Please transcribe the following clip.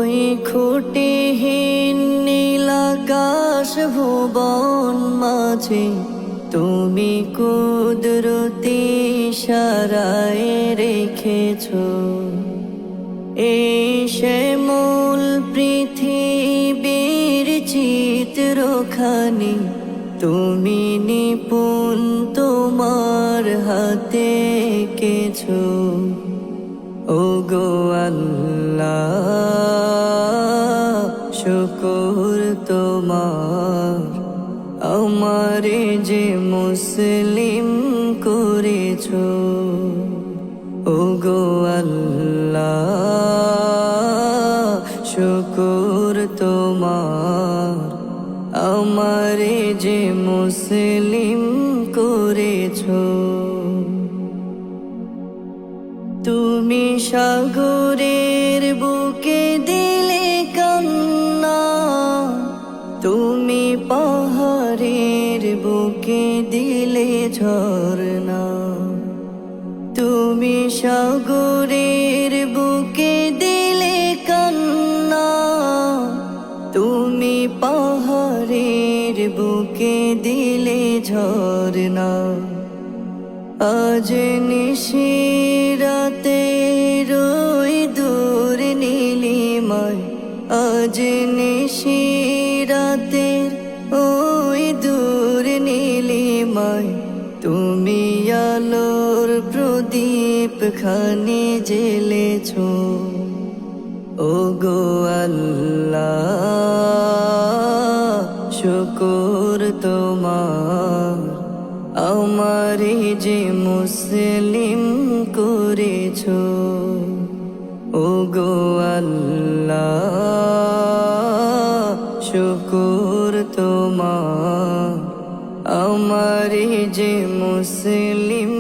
ওই খুঁটিহীন নীলাকাশ ভুবন মাঝে তুমি কুদরতি ইশারায় রেখেছো এই শ্যামল পৃথিবীর চিত্রখানি তুমি নিপুণ তোমার হাতে এঁকেছো। ওগো আল্লাহ শুকর তোমার আমারে যে মুসলিম করেছো। ওগো আল্লাহ শুকর তোমার আমারে যে মুসলিম করেছো। তুমি সাগরের বুকে দিলে কান্না, তুমি পাহাড়ের বুকে দিলে ঝরনা, তুমি সাগরের বুকে দিলে কান্না, তুমি পাহাড়ের বুকে দিলে ঝরনা। আজ নিশিরাতে রই দূর নীলিমায়, আজ নিশিরাতে ওই দূর নীলিমায় তুমি আলোর প্রদীপ খানি জ্বেলেছো। ওগো আল্লাহ শুকর তোমার আমারে যে মুসলিম করেছো। ওগো আল্লাহ শুকর তোমার আমারে যে মুসলিম